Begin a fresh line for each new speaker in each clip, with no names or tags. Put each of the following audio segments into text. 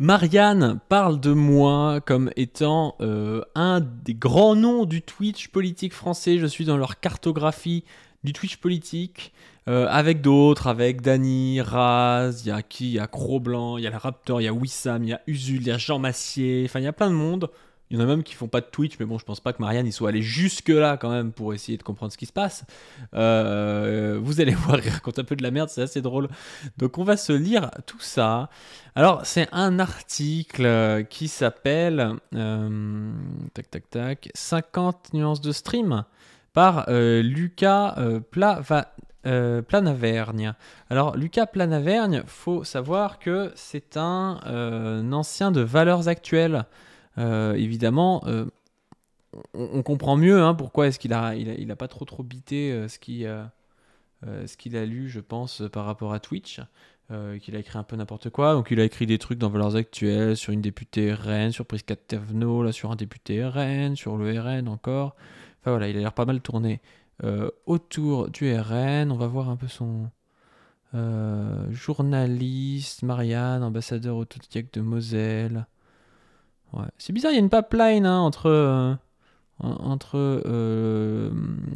Marianne parle de moi comme étant un des grands noms du Twitch politique français. Je suis dans leur cartographie du Twitch politique. Avec d'autres, avec Dany, Raz, il y a qui? Il y a Cro-Blanc, il y a le Raptor, il y a Wissam, il y a Usul, il y a Jean Massier. Enfin, il y a plein de monde. Il y en a même qui font pas de Twitch, mais bon, je pense pas que Marianne y soit allée jusque-là quand même pour essayer de comprendre ce qui se passe. Vous allez voir, il raconte un peu de la merde, c'est assez drôle. Donc on va se lire tout ça. Alors, c'est un article qui s'appelle tac tac tac 50 nuances de stream par Lucas Planavergne. Alors, Lucas Planavergne, faut savoir que c'est un ancien de Valeurs Actuelles. Évidemment, on comprend mieux pourquoi est-ce qu'il a pas trop bité ce qu'il a lu, je pense, par rapport à Twitch. Qu'il a écrit un peu n'importe quoi. Donc il a écrit des trucs dans Valeurs Actuelles, sur une députée RN, sur Prisca Thévenot, là sur un député RN, sur le RN encore. Enfin voilà, il a l'air pas mal tourné autour du RN. On va voir un peu son journaliste, Marianne, ambassadeur autodidacte de Moselle. Ouais. C'est bizarre, il y a une pipeline entre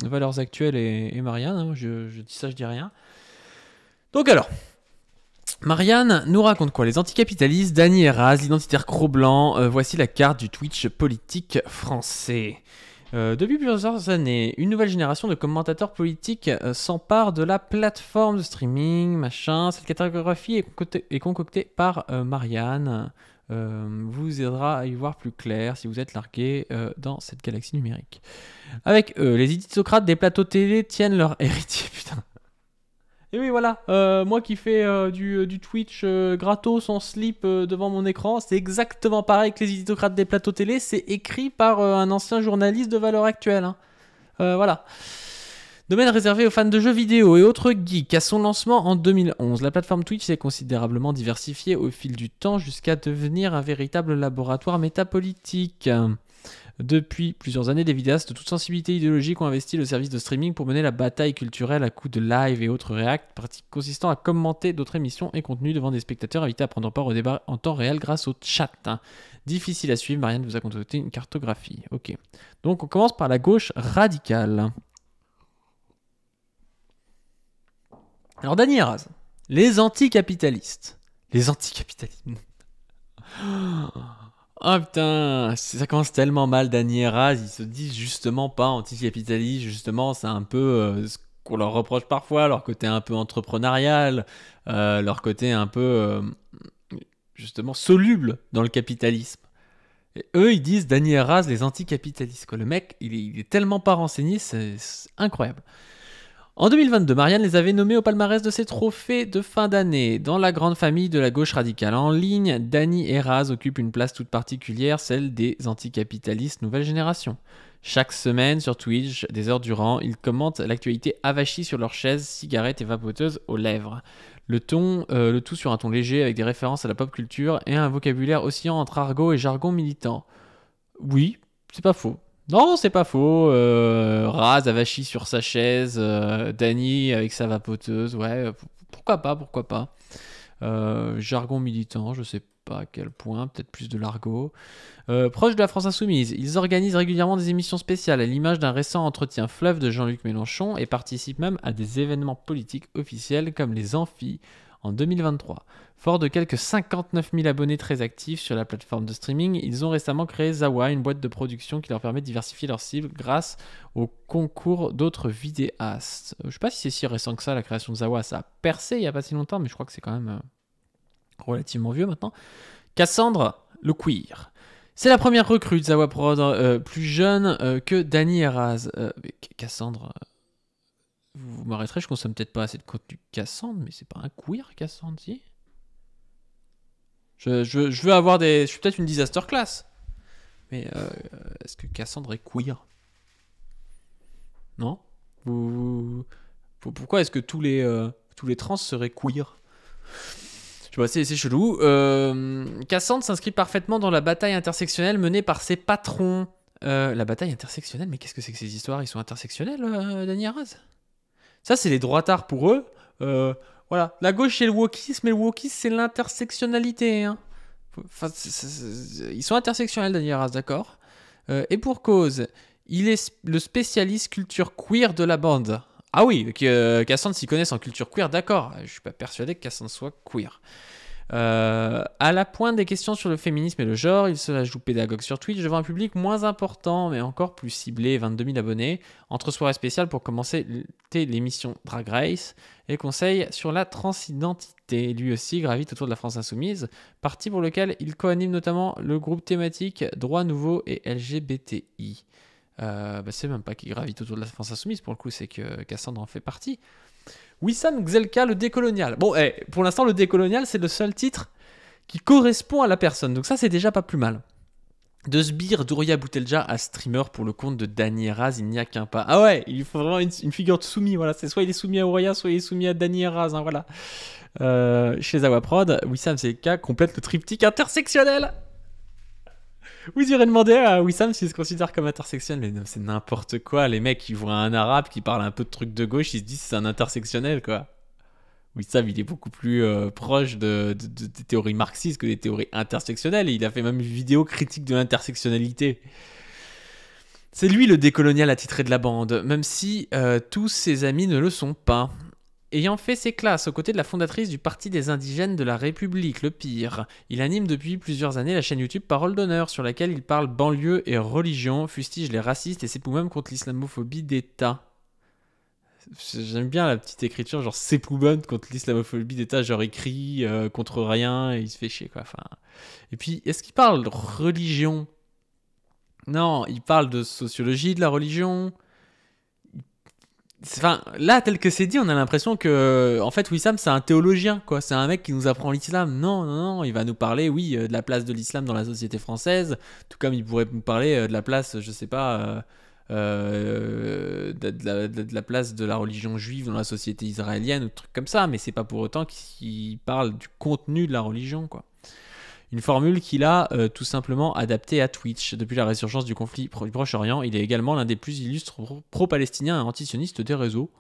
Valeurs Actuelles et Marianne. Je dis ça, je dis rien. Donc alors, Marianne nous raconte quoi? Les anticapitalistes, Dany et Raz, l'identitaire Cro-Blanc. Voici la carte du Twitch politique français. Depuis plusieurs années, une nouvelle génération de commentateurs politiques s'empare de la plateforme de streaming, machin. Cette cartographie est concoctée par Marianne. Vous aidera à y voir plus clair si vous êtes largué dans cette galaxie numérique. Avec eux, les idiocrates des plateaux télé tiennent leur héritier, putain. Et oui, voilà, moi qui fais du Twitch gratos en slip devant mon écran, c'est exactement pareil que les idiocrates des plateaux télé, c'est écrit par un ancien journaliste de Valeurs Actuelles. Voilà. Domaine réservé aux fans de jeux vidéo et autres geeks. À son lancement en 2011, la plateforme Twitch s'est considérablement diversifiée au fil du temps jusqu'à devenir un véritable laboratoire métapolitique. Depuis plusieurs années, des vidéastes de toute sensibilité idéologique ont investi le service de streaming pour mener la bataille culturelle à coups de live et autres reacts, pratique consistant à commenter d'autres émissions et contenus devant des spectateurs invités à prendre part au débat en temps réel grâce au chat. Difficile à suivre, Marianne vous a concocté une cartographie. Ok. Donc on commence par la gauche radicale. Alors Dany et Raz, les anticapitalistes. Les anticapitalistes. Oh putain, ça commence tellement mal, Dany et Raz, ils se disent justement pas anticapitalistes, justement c'est un peu ce qu'on leur reproche parfois, leur côté un peu entrepreneurial, leur côté un peu justement soluble dans le capitalisme. Et eux ils disent Dany et Raz les anticapitalistes, quoi. Le mec il est tellement pas renseigné, c'est incroyable. En 2022, Marianne les avait nommés au palmarès de ses trophées de fin d'année. Dans la grande famille de la gauche radicale en ligne, Dany et Raz occupent une place toute particulière, celle des anticapitalistes nouvelle génération. Chaque semaine sur Twitch, des heures durant, ils commentent l'actualité avachie sur leurs chaises, cigarettes et vapoteuses aux lèvres. Le tout sur un ton léger avec des références à la pop culture et un vocabulaire oscillant entre argot et jargon militant. Oui, c'est pas faux. Non, c'est pas faux. Raz avachi sur sa chaise, Dany avec sa vapoteuse, ouais, pourquoi pas. Jargon militant, je sais pas à quel point, peut-être plus de l'argot. Proche de la France Insoumise, ils organisent régulièrement des émissions spéciales à l'image d'un récent entretien fleuve de Jean-Luc Mélenchon et participent même à des événements politiques officiels comme les Amphis en 2023. Fort de quelques 59 000 abonnés très actifs sur la plateforme de streaming, ils ont récemment créé Zawa, une boîte de production qui leur permet de diversifier leurs cibles grâce au concours d'autres vidéastes. Je sais pas si c'est si récent que ça, la création de Zawa, ça a percé il y a pas si longtemps, mais je crois que c'est quand même relativement vieux maintenant. Cassandre, le queer. C'est la première recrue de Zawa Prod, plus jeune que Dany et Raz. Cassandre... vous m'arrêterez, je consomme peut-être pas assez de contenu Cassandre, mais c'est pas un queer Cassandre, si? Je veux avoir des... Je suis peut-être une disaster class. Mais est-ce que Cassandre est queer? Non? Pourquoi est-ce que tous les trans seraient queer? Je vois, c'est chelou. Cassandre s'inscrit parfaitement dans la bataille intersectionnelle menée par ses patrons. La bataille intersectionnelle? Mais qu'est-ce que c'est que ces histoires? Ils sont intersectionnels, Dany et Raz? Ça, c'est les droitards pour eux. Voilà. La gauche, c'est le wokisme, et le wokisme, c'est l'intersectionnalité. Hein. Enfin, ils sont intersectionnels, Dany Arras, d'accord. Et pour cause, il est le spécialiste culture queer de la bande. Ah oui, Cassandre s'y connaisse en culture queer, d'accord. Je suis pas persuadé que Cassandre soit queer. À la pointe des questions sur le féminisme et le genre, il se la joue pédagogue sur Twitch devant un public moins important, mais encore plus ciblé, 22 000 abonnés, entre soirées spéciales pour commencer l'émission Drag Race et conseils sur la transidentité. Lui aussi gravite autour de la France Insoumise, parti pour lequel il co-anime notamment le groupe thématique Droits Nouveaux et LGBTI. C'est même pas qu'il gravite autour de la France Insoumise, pour le coup, c'est que Cassandre en fait partie. Wissam Gzelka, le décolonial. Bon, pour l'instant, le décolonial, c'est le seul titre qui correspond à la personne. Donc ça, c'est déjà pas plus mal. De Sbire Douria Boutelja à streamer pour le compte de Dany Arras, il n'y a qu'un pas. Ah ouais, il faut vraiment une figure de soumis. Voilà, c'est soit il est soumis à Ouria, soit il est soumis à Dany Arras. Hein, voilà. Chez Zawaprod, Wissam Gzelka complète le triptyque intersectionnel. Vous irez demander à Wissam s'il se considère comme intersectionnel, mais non, c'est n'importe quoi. Les mecs, ils voient un arabe qui parle un peu de trucs de gauche, ils se disent c'est un intersectionnel, quoi. Wissam, il est beaucoup plus proche des théories marxistes que des théories intersectionnelles, et il a fait même une vidéo critique de l'intersectionnalité. C'est lui le décolonial attitré de la bande, même si tous ses amis ne le sont pas. Ayant fait ses classes aux côtés de la fondatrice du Parti des Indigènes de la République, le pire, il anime depuis plusieurs années la chaîne YouTube Parole d'honneur, sur laquelle il parle banlieue et religion, fustige les racistes et s'époux même contre l'islamophobie d'État. J'aime bien la petite écriture, genre s'époux contre l'islamophobie d'État, genre écrit contre rien et il se fait chier, quoi. Enfin... Et puis, est-ce qu'il parle de religion? Non, il parle de sociologie de la religion. Enfin, là, tel que c'est dit, on a l'impression que, en fait, Wissam, c'est un théologien, quoi. C'est un mec qui nous apprend l'islam. Non, non, non, il va nous parler, oui, de la place de l'islam dans la société française, tout comme il pourrait nous parler de la place, je sais pas, de la place de la religion juive dans la société israélienne, ou trucs comme ça. Mais c'est pas pour autant qu'il parle du contenu de la religion, quoi. Une formule qu'il a tout simplement adaptée à Twitch. Depuis la résurgence du conflit du Proche-Orient, il est également l'un des plus illustres pro-palestiniens et antisionistes des réseaux.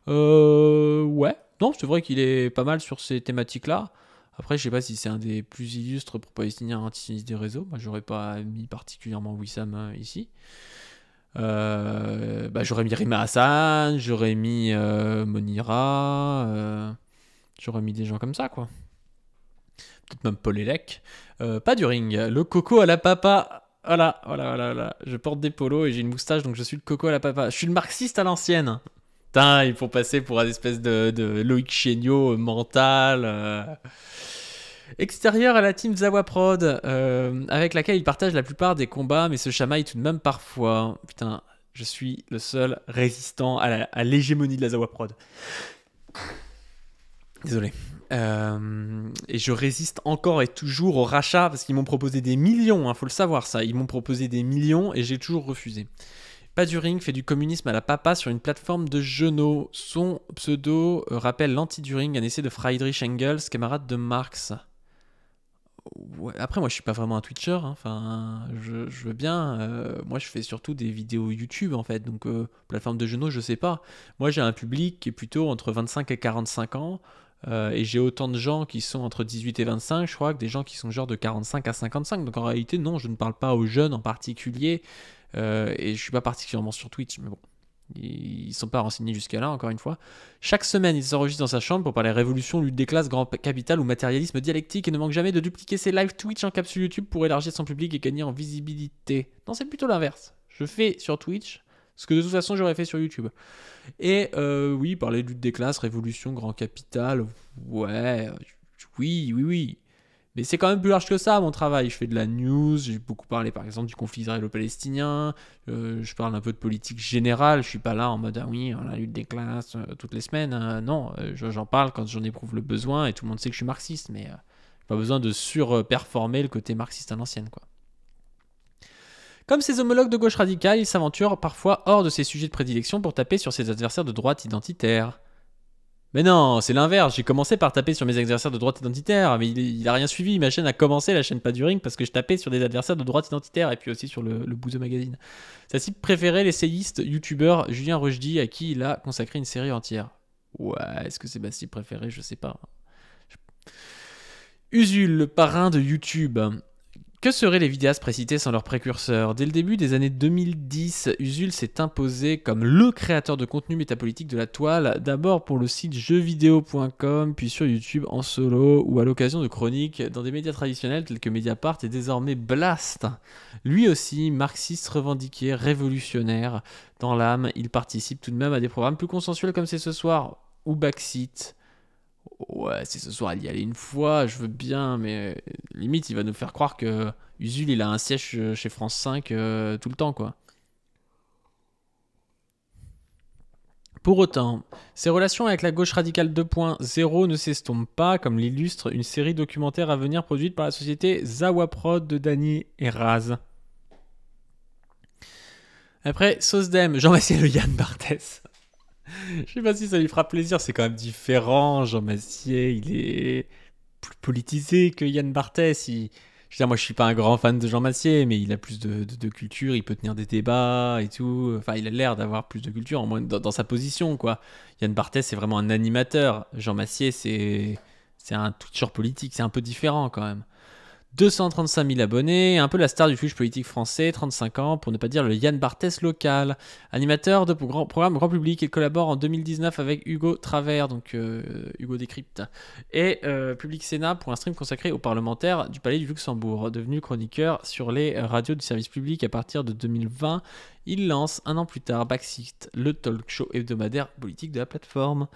Ouais, non, c'est vrai qu'il est pas mal sur ces thématiques-là. Après, je sais pas si c'est un des plus illustres pro-palestiniens et antisionistes des réseaux. Moi, j'aurais pas mis particulièrement Wissam ici. J'aurais mis Rima Hassan, j'aurais mis Monira, j'aurais mis des gens comme ça, quoi. Peut-être même Paul Elec. Pas du ring. Le coco à la papa. Voilà, voilà, voilà, voilà. Je porte des polos et j'ai une moustache, donc je suis le coco à la papa. Je suis le marxiste à l'ancienne. Putain, il faut passer pour un espèce de Loïc Chéniaud mental. Extérieur à la team Zawaprod, avec laquelle il partage la plupart des combats, mais se chamaille tout de même parfois. Putain, je suis le seul résistant à l'hégémonie de la Zawaprod. Désolé. Et je résiste encore et toujours au rachat parce qu'ils m'ont proposé des millions, hein, faut le savoir ça. Ils m'ont proposé des millions et j'ai toujours refusé. Paduring fait du communisme à la papa sur une plateforme de genoux. Son pseudo rappelle l'anti-During, un essai de Friedrich Engels, camarade de Marx. Ouais, après, moi je suis pas vraiment un Twitcher, hein. Enfin, je veux bien. Moi je fais surtout des vidéos YouTube en fait, donc plateforme de genoux, je sais pas. Moi j'ai un public qui est plutôt entre 25 et 45 ans. Et j'ai autant de gens qui sont entre 18 et 25, je crois, que des gens qui sont genre de 45 à 55. Donc en réalité, non, je ne parle pas aux jeunes en particulier. Et je suis pas particulièrement sur Twitch, mais bon. Ils sont pas renseignés jusqu'à là, encore une fois. Chaque semaine, il s'enregistre dans sa chambre pour parler révolution, lutte des classes, grand capital ou matérialisme dialectique et ne manque jamais de dupliquer ses live Twitch en capsule YouTube pour élargir son public et gagner en visibilité. Non, c'est plutôt l'inverse. Je fais sur Twitch ce que de toute façon j'aurais fait sur YouTube. Et oui, parler de lutte des classes, révolution, grand capital, ouais, oui. Mais c'est quand même plus large que ça, mon travail. Je fais de la news, j'ai beaucoup parlé par exemple du conflit israélo-palestinien, je parle un peu de politique générale, je suis pas là en mode, ah oui, la lutte des classes, toutes les semaines. Non, j'en parle quand j'en éprouve le besoin, et tout le monde sait que je suis marxiste, mais pas besoin de surperformer le côté marxiste à l'ancienne, quoi. Comme ses homologues de gauche radicale, il s'aventure parfois hors de ses sujets de prédilection pour taper sur ses adversaires de droite identitaire. Mais non, c'est l'inverse, j'ai commencé par taper sur mes adversaires de droite identitaire, mais il a rien suivi, ma chaîne a commencé, la chaîne Paduring, parce que je tapais sur des adversaires de droite identitaire, et puis aussi sur le Bouzeux Magazine. Sa cible préférée, l'essayiste, youtubeur Julien Rochdy, à qui il a consacré une série entière. Ouais, est-ce que c'est ma cible préférée? Je sais pas. Usul, le parrain de YouTube. Que seraient les vidéastes précités sans leurs précurseurs? Dès le début des années 2010, Usul s'est imposé comme le créateur de contenu métapolitique de la toile, d'abord pour le site jeuxvideo.com, puis sur YouTube en solo ou à l'occasion de chroniques dans des médias traditionnels tels que Mediapart et désormais Blast. Lui aussi, marxiste revendiqué, révolutionnaire dans l'âme, il participe tout de même à des programmes plus consensuels comme C'est ce soir ou Backseat. Ouais, c'est ce soir, il y aller une fois, je veux bien, mais limite, il va nous faire croire que Usul, il a un siège chez France 5 tout le temps, quoi. Pour autant, ses relations avec la gauche radicale 2.0 ne s'estompent pas, comme l'illustre une série documentaire à venir produite par la société Zawaprod de Dany Eraz. Après, Sosdem, Jean Massier et le Yann Barthès. Je sais pas si ça lui fera plaisir, c'est quand même différent. Jean Massier, il est plus politisé que Yann Barthès. Je veux dire, moi, je suis pas un grand fan de Jean Massier, mais il a plus de culture, il peut tenir des débats et tout. Enfin, il a l'air d'avoir plus de culture, au moins dans sa position, quoi. Yann Barthès, c'est vraiment un animateur. Jean Massier, c'est un twitcher politique, c'est un peu différent quand même. 235 000 abonnés, un peu la star du Twitch politique français, 35 ans, pour ne pas dire le Yann Barthès local. Animateur de programme grand public, il collabore en 2019 avec Hugo Travers, donc Hugo Décrypte, et Public Sénat pour un stream consacré aux parlementaires du Palais du Luxembourg. Devenu chroniqueur sur les radios du service public à partir de 2020, il lance un an plus tard Backseat, le talk show hebdomadaire politique de la plateforme.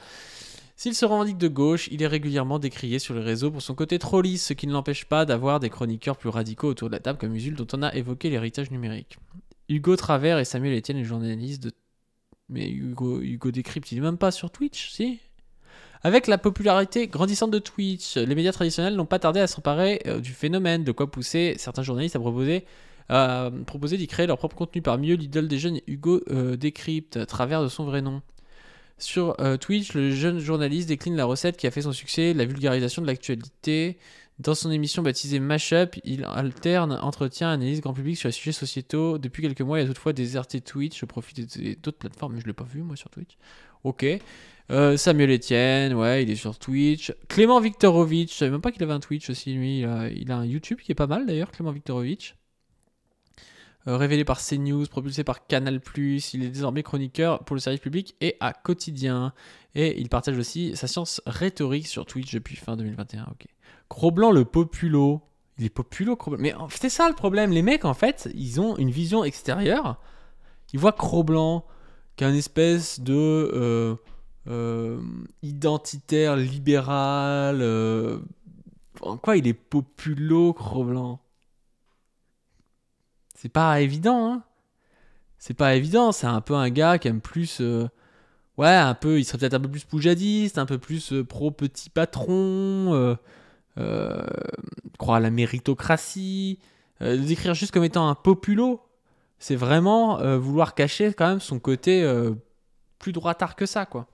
S'il se revendique de gauche, il est régulièrement décrié sur les réseaux pour son côté trolliste, ce qui ne l'empêche pas d'avoir des chroniqueurs plus radicaux autour de la table comme Usul, dont on a évoqué l'héritage numérique. Hugo Travers et Samuel Etienne, les journalistes de... Mais Hugo Décrypte, il est même pas sur Twitch, si? Avec la popularité grandissante de Twitch, les médias traditionnels n'ont pas tardé à s'emparer du phénomène, de quoi pousser certains journalistes à proposer d'y créer leur propre contenu. Parmi eux, l'idole des jeunes Hugo Décrypte, Travers de son vrai nom. Sur Twitch, le jeune journaliste décline la recette qui a fait son succès, la vulgarisation de l'actualité. Dans son émission baptisée Mashup, il alterne entretien, analyse grand public sur les sujets sociétaux. Depuis quelques mois, il a toutefois déserté Twitch au profit d'autres plateformes, mais je ne l'ai pas vu moi sur Twitch. Ok. Samuel Etienne, ouais, il est sur Twitch. Clément Viktorovitch, je savais même pas qu'il avait un Twitch aussi, lui. Il a un YouTube qui est pas mal d'ailleurs, Clément Viktorovitch. Révélé par CNews, propulsé par Canal+, il est désormais chroniqueur pour le service public et à Quotidien. Et il partage aussi sa science rhétorique sur Twitch depuis fin 2021. Ok. Cro-Blanc le populo. Il est populo, Cro-Blanc. Mais c'est ça le problème. Les mecs, en fait, ils ont une vision extérieure. Ils voient Cro-Blanc, qui est une espèce de identitaire libéral. En quoi il est populo, Cro-Blanc? C'est pas évident, hein. C'est pas évident, c'est un peu un gars qui aime plus... ouais, un peu, il serait peut-être un peu plus poujadiste, un peu plus pro-petit patron, croire à la méritocratie. Le décrire juste comme étant un populo, c'est vraiment vouloir cacher quand même son côté plus droitard que ça, quoi.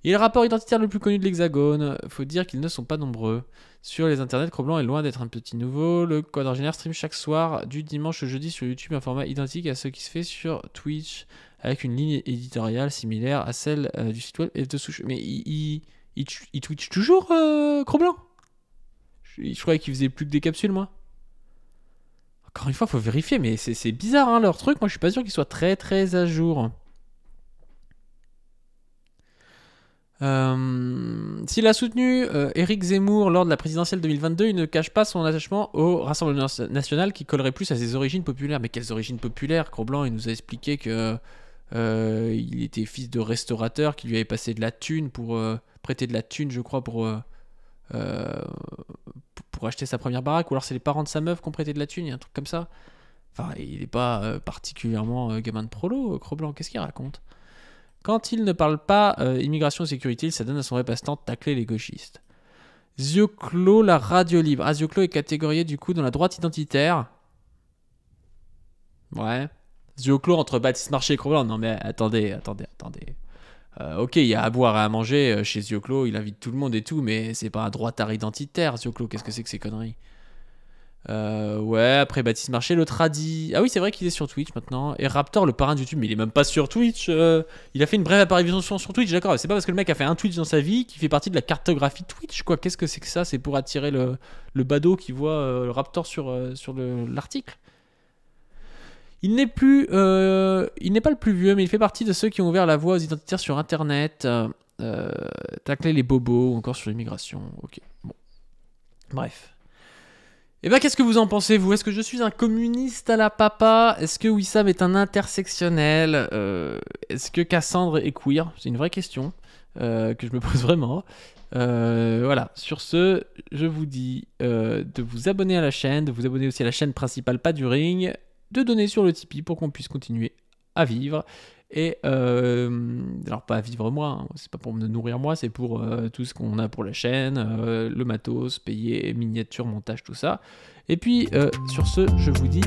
Et le rapport identitaire le plus connu de l'Hexagone, faut dire qu'ils ne sont pas nombreux. Sur les internets, Cro-Blanc est loin d'être un petit nouveau. Le quadragénaire stream chaque soir, du dimanche au jeudi sur YouTube, un format identique à ce qui se fait sur Twitch, avec une ligne éditoriale similaire à celle du site web et de Souche. Mais il Twitch toujours, Cro-Blanc? Je croyais qu'il faisait plus que des capsules, moi. Encore une fois, faut vérifier, mais c'est bizarre, hein, leur truc. Moi, je suis pas sûr qu'ils soient très très à jour. S'il a soutenu Éric Zemmour lors de la présidentielle 2022, il ne cache pas son attachement au Rassemblement national qui collerait plus à ses origines populaires. Mais quelles origines populaires? Cro-Blanc, il nous a expliqué que il était fils de restaurateur, qui lui avait passé de la thune pour prêter de la thune, je crois, pour acheter sa première baraque. Ou alors c'est les parents de sa meuf qui ont prêté de la thune, il y a un truc comme ça. Enfin, il n'est pas particulièrement gamin de prolo, Cro-Blanc. Qu'est-ce qu'il raconte? Quand il ne parle pas immigration et sécurité, il s'adonne à son vrai passe-temps de tacler les gauchistes. Zioclo, la radio libre. Ah, Zioclo est catégorié du coup dans la droite identitaire. Ouais. Zioclo entre Baptiste Marché et Cro-Blanc. Non mais attendez. Ok, il y a à boire et à manger chez Zioclo, il invite tout le monde et tout, mais c'est pas un droitard identitaire, Zioclo. Qu'est-ce que c'est que ces conneries? Ouais, après Baptiste Marché, le tradi. Ah oui, c'est vrai qu'il est sur Twitch maintenant. Et Raptor, le parrain de YouTube, mais il est même pas sur Twitch. Il a fait une brève apparition sur Twitch, d'accord. C'est pas parce que le mec a fait un Twitch dans sa vie qu'il fait partie de la cartographie Twitch, quoi. Qu'est-ce que c'est que ça? C'est pour attirer le badaud qui voit le Raptor sur l'article. Il n'est pas le plus vieux, mais il fait partie de ceux qui ont ouvert la voie aux identitaires sur Internet, tacler les bobos ou encore sur l'immigration. Ok, bon. Bref. Et ben, qu'est-ce que vous en pensez, vous? Est-ce que je suis un communiste à la papa? Est-ce que Wissam est un intersectionnel? Est-ce que Cassandre est queer? C'est une vraie question que je me pose vraiment. Voilà, sur ce, je vous dis de vous abonner à la chaîne, de vous abonner aussi à la chaîne principale Pas du Ring, de donner sur le Tipeee pour qu'on puisse continuer à vivre. Et alors pas à vivre moi, hein, c'est pas pour me nourrir moi, c'est pour tout ce qu'on a pour la chaîne, le matos, payer, miniature, montage, tout ça. Et puis sur ce, je vous dis